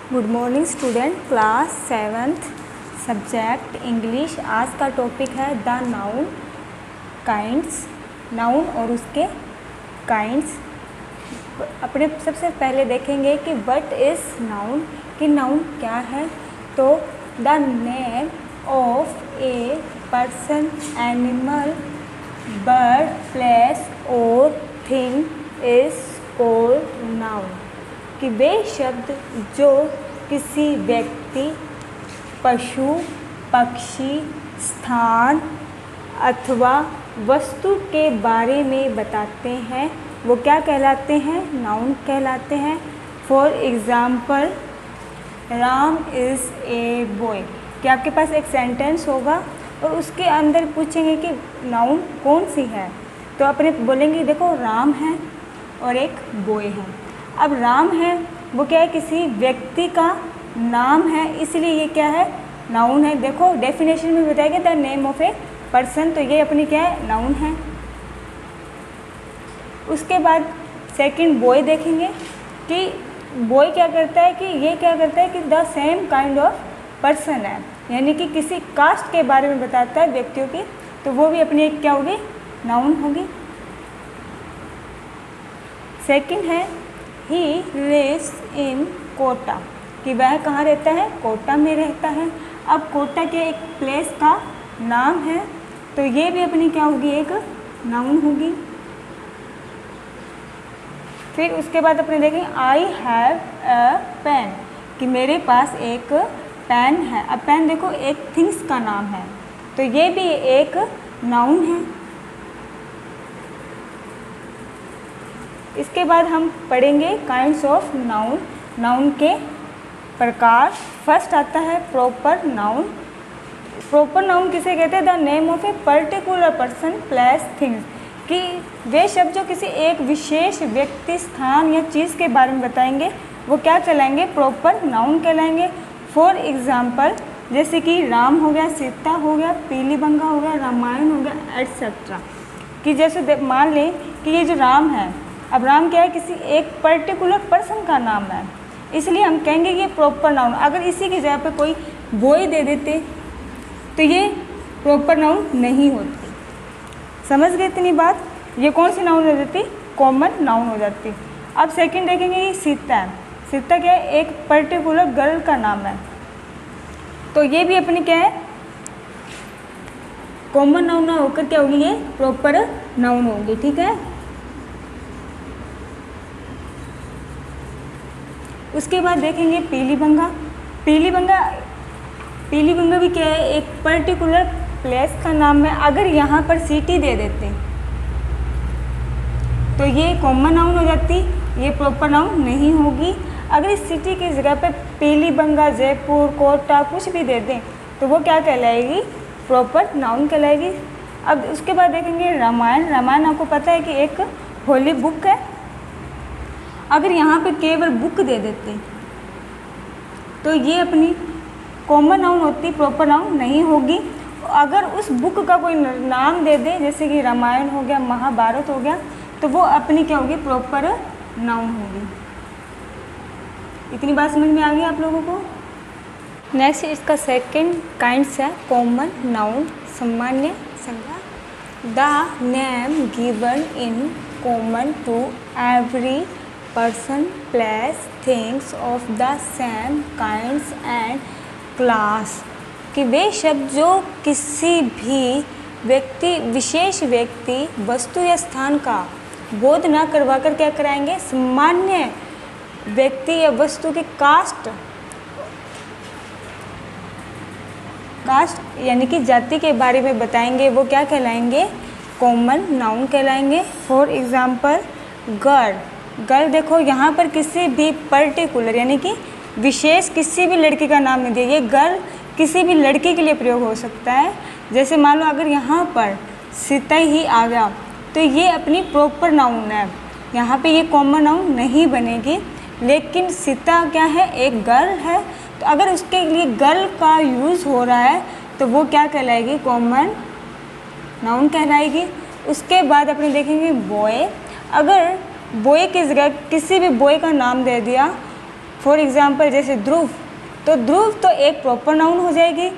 Good morning student, class 7th subject English. आज का topic है द नाउन काइंड्स। नाउन और उसके काइंड्स। अपने सबसे पहले देखेंगे कि व्हाट इज़ नाउन, कि नाउन क्या है। तो the name of a person, animal, bird, place और थिंग इज कॉल्ड नाउन। कि वे शब्द जो किसी व्यक्ति, पशु, पक्षी, स्थान अथवा वस्तु के बारे में बताते हैं वो क्या कहलाते हैं, नाउन कहलाते हैं। For example, Ram is a boy. कि आपके पास एक सेंटेंस होगा और उसके अंदर पूछेंगे कि नाउन कौन सी है, तो अपने बोलेंगे देखो राम है और एक बॉय है। अब राम है वो क्या है, किसी व्यक्ति का नाम है, इसलिए ये क्या है, नाउन है। देखो डेफिनेशन में बताएगा the name of a person, तो ये अपनी क्या है, नाउन है। उसके बाद सेकंड बॉय देखेंगे कि बॉय क्या करता है, कि ये क्या करता है कि the same kind of person है, यानी कि किसी कास्ट के बारे में बताता है व्यक्तियों की, तो वो भी अपनी एक क्या होगी, नाउन होगी। सेकंड है ही लिव्स इन कोटा। कि वह कहाँ रहता है, कोटा में रहता है। अब कोटा के एक प्लेस का नाम है, तो ये भी अपनी क्या होगी, एक नाउन होगी। फिर उसके बाद अपने देखें आई हैव अ पेन। कि मेरे पास एक पेन है। अब पेन देखो एक थिंग्स का नाम है, तो ये भी एक नाउन है। इसके बाद हम पढ़ेंगे काइंड्स ऑफ नाउन, नाउन के प्रकार। फर्स्ट आता है प्रॉपर नाउन। प्रॉपर नाउन किसे कहते हैं, the name of a particular person, place, things. कि वे शब्द जो किसी एक विशेष व्यक्ति, स्थान या चीज़ के बारे में बताएंगे वो क्या कहलाएंगे, प्रॉपर नाउन कहलाएंगे। फॉर एग्जाम्पल, जैसे कि राम हो गया, सीता हो गया, पीलीबंगा हो गया, रामायण हो गया, एट्सेट्रा। कि जैसे मान लें कि ये जो राम है, अब राम क्या है, किसी एक पर्टिकुलर पर्सन का नाम है, इसलिए हम कहेंगे कि ये प्रॉपर नाउन। अगर इसी की जगह पे कोई बॉय दे देते तो ये प्रॉपर नाउन नहीं होती। समझ गए इतनी बात। ये कौन सी नाउन हो जाती, कॉमन नाउन हो जाती। अब सेकंड देखेंगे ये सीता है। सीता क्या है, एक पर्टिकुलर गर्ल का नाम है, तो ये भी अपनी क्या है, कॉमन नाउन ना होकर क्या होगी, ये प्रॉपर नाउन होगी। ठीक है। उसके बाद देखेंगे पीलीबंगा। पीलीबंगा भी क्या है, एक पर्टिकुलर प्लेस का नाम है। अगर यहाँ पर सिटी दे देते तो ये कॉमन नाउन हो जाती, ये प्रॉपर नाउन नहीं होगी। अगर इस सिटी की जगह पे पीलीबंगा, जयपुर, कोटा कुछ भी दे दें तो वो क्या कहलाएगी, प्रॉपर नाउन कहलाएगी। अब उसके बाद देखेंगे रामायण। रामायण आपको पता है कि एक होली बुक है। अगर यहाँ पे केवल बुक दे देते तो ये अपनी कॉमन नाउन होती, प्रॉपर नाउन नहीं होगी। अगर उस बुक का कोई नाम दे दे, जैसे कि रामायण हो गया, महाभारत हो गया, तो वो अपनी क्या होगी, प्रॉपर नाउन होगी। इतनी बात समझ में आ गई आप लोगों को। नेक्स्ट इसका सेकंड काइंड्स है कॉमन नाउन, सामान्य संज्ञा। The name given in common to every person, place, things of the same kinds and class। कि वे शब्द जो किसी भी व्यक्ति, विशेष व्यक्ति, वस्तु या स्थान का बोध ना करवाकर क्या कराएंगे, सामान्य व्यक्ति या वस्तु की कास्ट यानी कि जाति के बारे में बताएंगे, वो क्या कहलाएंगे, कॉमन नाउन कहलाएंगे। फॉर एग्जाम्पल गर्ल देखो यहाँ पर किसी भी पर्टिकुलर यानी कि विशेष किसी भी लड़की का नाम नहीं दिया, ये गर्ल किसी भी लड़की के लिए प्रयोग हो सकता है। जैसे मान लो अगर यहाँ पर सीता ही आ गया तो ये अपनी प्रॉपर नाउन है, यहाँ पे ये कॉमन नाउन नहीं बनेगी। लेकिन सीता क्या है, एक गर्ल है, तो अगर उसके लिए गर्ल का यूज़ हो रहा है तो वो क्या कहलाएगी, कॉमन नाउन कहलाएगी। उसके बाद अपने देखेंगे बॉय। अगर बॉय की जगह किसी भी बॉय का नाम दे दिया, फॉर एग्जाम्पल जैसे ध्रुव, तो ध्रुव तो एक प्रॉपर नाउन हो जाएगी,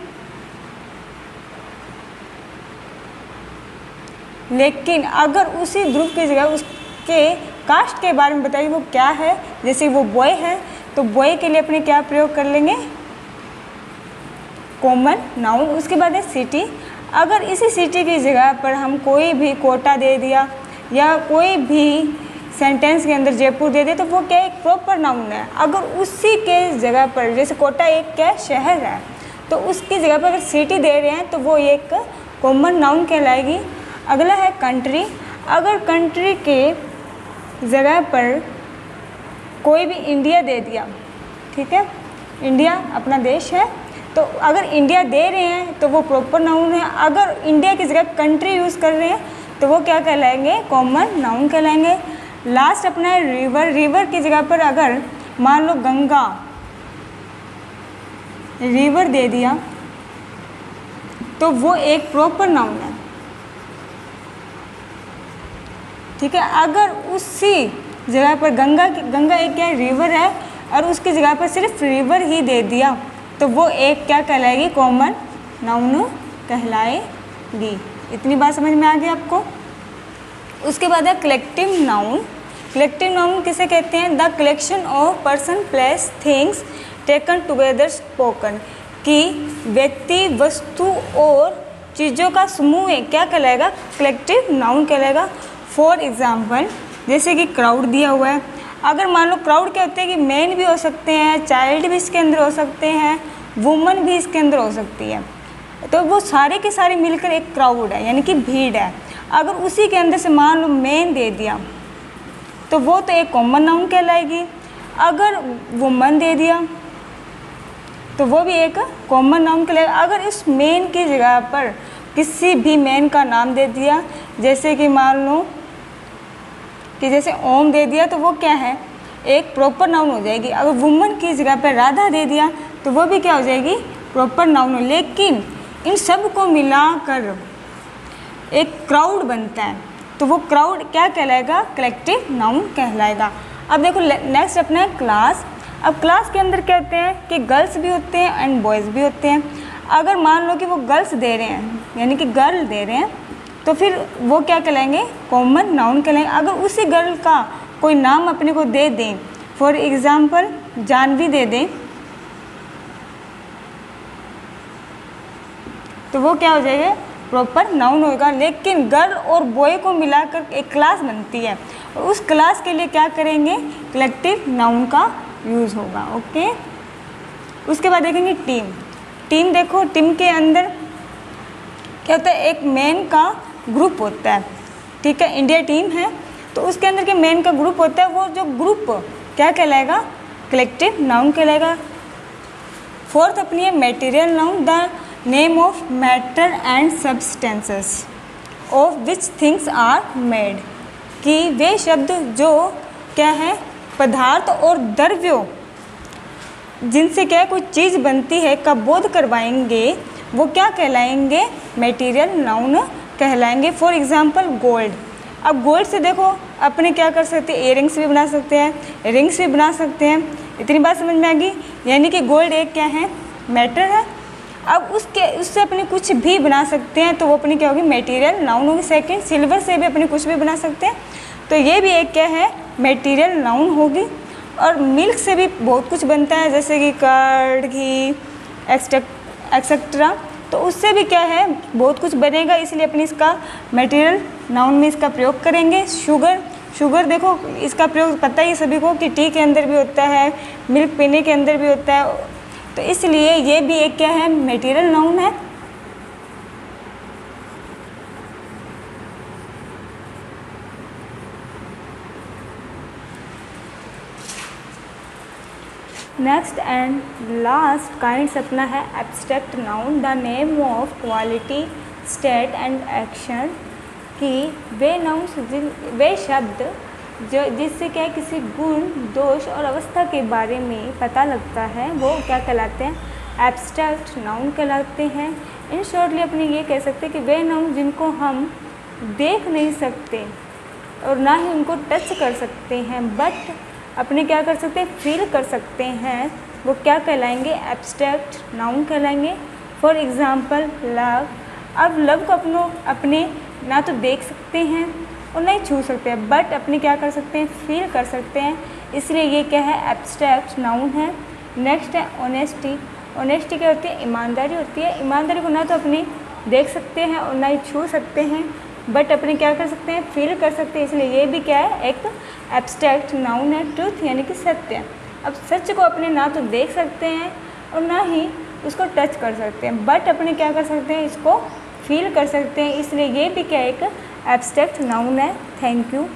लेकिन अगर उसी ध्रुव की जगह उसके कास्ट के बारे में बताइए वो क्या है, जैसे वो बॉय है तो बॉय के लिए अपने क्या प्रयोग कर लेंगे, कॉमन नाउन। उसके बाद है सिटी, अगर इसी सिटी की जगह पर हम कोई भी कोटा दे दिया या कोई भी सेंटेंस के अंदर जयपुर दे दिया तो वो क्या एक प्रॉपर नाउन है। अगर उसी के जगह पर जैसे कोटा एक क्या शहर है तो उसकी जगह पर अगर सिटी दे रहे हैं तो वो एक कॉमन नाउन कहलाएगी। अगला है कंट्री, अगर कंट्री के जगह पर कोई भी इंडिया दे दिया, ठीक है, इंडिया अपना देश है, तो अगर इंडिया दे रहे हैं तो वो प्रॉपर नाउन है। अगर इंडिया की जगह कंट्री यूज़ कर रहे हैं तो वो क्या कहलाएंगे, कॉमन नाउन कहलाएंगे। लास्ट अपना है रिवर, रिवर की जगह पर अगर मान लो गंगा रिवर दे दिया तो वो एक प्रॉपर नाउन है, ठीक है। अगर उसी जगह पर गंगा एक क्या रिवर है और उसकी जगह पर सिर्फ रिवर ही दे दिया तो वो एक क्या कहलाएगी, कॉमन नाउन कहलाएगी। इतनी बात समझ में आ गई आपको। उसके बाद है कलेक्टिव नाउन। कलेक्टिव नाउन किसे कहते हैं, the collection of person place things taken together spoken, कि व्यक्ति वस्तु और चीज़ों का समूह है, क्या कहलाएगा, कलेक्टिव नाउन कहलाएगा। फॉर एग्जाम्पल जैसे कि क्राउड दिया हुआ है, अगर मान लो क्राउड क्या होते हैं कि मैन भी हो सकते हैं, चाइल्ड भी इसके अंदर हो सकते हैं, वुमन भी इसके अंदर हो सकती है, तो वो सारे के सारे मिलकर एक क्राउड है यानी कि भीड़ है। अगर उसी के अंदर से मान लो मैन दे दिया तो वो तो एक कॉमन नाउन कहलाएगी। अगर वुमन दे दिया तो वो भी एक कॉमन नाउन कहलाएगा। अगर इस मैन की जगह पर किसी भी मैन का नाम दे दिया, जैसे कि मान लो कि जैसे ओम दे दिया तो वो क्या है, एक प्रॉपर नाउन हो जाएगी। अगर वुमन की जगह पर राधा दे दिया तो वो भी क्या हो जाएगी, प्रॉपर नाउन हो। लेकिन इन सब को मिलाकर एक क्राउड बनता है तो वो क्राउड क्या कहलाएगा, कलेक्टिव नाउन कहलाएगा। अब देखो नेक्स्ट अपना है क्लास। अब क्लास के अंदर कहते हैं कि गर्ल्स भी होते हैं एंड बॉयज़ भी होते हैं। अगर मान लो कि वो गर्ल्स दे रहे हैं यानी कि गर्ल दे रहे हैं तो फिर वो क्या कहलाएंगे, कॉमन नाउन कहलाएंगे। अगर उसी गर्ल का कोई नाम अपने को दे दें, फॉर एग्जाम्पल जानवी दे दें तो वो क्या हो जाएगा, प्रॉपर नाउन होगा। लेकिन गर्ल और बॉय को मिलाकर एक क्लास बनती है और उस क्लास के लिए क्या करेंगे, कलेक्टिव नाउन का यूज़ होगा। ओके, उसके बाद देखेंगे टीम। टीम देखो, टीम के अंदर क्या होता है, एक मैन का ग्रुप होता है, ठीक है, इंडिया टीम है तो उसके अंदर के मैन का ग्रुप होता है, वो जो ग्रुप क्या कहलाएगा, कलेक्टिव नाउन कहलाएगा। फोर्थ अपनी है material noun, the name of matter and substances of which things are made, कि वे शब्द जो क्या है, पदार्थ और द्रव्यों जिनसे क्या कोई चीज़ बनती है का बोध करवाएंगे, वो क्या कहलाएंगे, मटेरियल नाउन कहलाएंगे। For example gold. अब गोल्ड से देखो अपने क्या कर सकते हैं, इयररिंग्स भी बना सकते हैं, रिंग्स भी बना सकते हैं। इतनी बात समझ में आ गई, यानी कि गोल्ड एक क्या है, मैटर है। अब उससे अपने कुछ भी बना सकते हैं तो वो अपनी क्या होगी, मटेरियल नाउन होगी। सेकंड, सिल्वर से भी अपने कुछ भी बना सकते हैं तो ये भी एक क्या है, मटेरियल नाउन होगी। और मिल्क से भी बहुत कुछ बनता है जैसे कि कर्ड, घी, एक्सेट्रा, तो उससे भी क्या है, बहुत कुछ बनेगा, इसलिए अपनी इसका मटेरियल नाउन में इसका प्रयोग करेंगे। शुगर देखो इसका प्रयोग पता ही सभी को कि टी के अंदर भी होता है, मिल्क पीने के अंदर भी होता है, तो इसलिए ये भी एक क्या है, मटेरियल नाउन है। नेक्स्ट एंड लास्ट काइंड्स अपना है abstract noun, the name of quality, state and action, कि वे नाउन्स वे शब्द जो जिससे क्या किसी गुण, दोष और अवस्था के बारे में पता लगता है वो क्या कहलाते हैं, एब्स्ट्रैक्ट नाउन कहलाते हैं। इन शॉर्टली अपने ये कह सकते हैं कि वे नाउन जिनको हम देख नहीं सकते और ना ही उनको टच कर सकते हैं, बट अपने क्या कर सकते हैं, फील कर सकते हैं, वो क्या कहलाएंगे, एब्स्ट्रैक्ट नाउन कहलाएंगे। For example love. अब लव को अपने ना तो देख सकते हैं और ना ही छू सकते हैं, बट अपने क्या कर सकते हैं, फील कर सकते हैं, इसलिए ये क्या है, एब्स्ट्रैक्ट नाउन है। नेक्स्ट है ऑनेस्टी। ऑनेस्टी क्या होती है, ईमानदारी होती है। ईमानदारी को ना तो अपने देख सकते हैं और ना ही छू सकते हैं, बट अपने क्या कर सकते हैं, फील कर सकते हैं, इसलिए ये भी क्या है, एक एब्स्ट्रैक्ट नाउन है। ट्रूथ यानी कि सत्य। अब सच को अपने ना तो देख सकते हैं और ना ही उसको टच कर सकते हैं, बट अपने क्या कर सकते हैं, इसको फील कर सकते हैं, इसलिए ये भी क्या एक एब्स्ट्रैक्ट नाउन है। Thank you.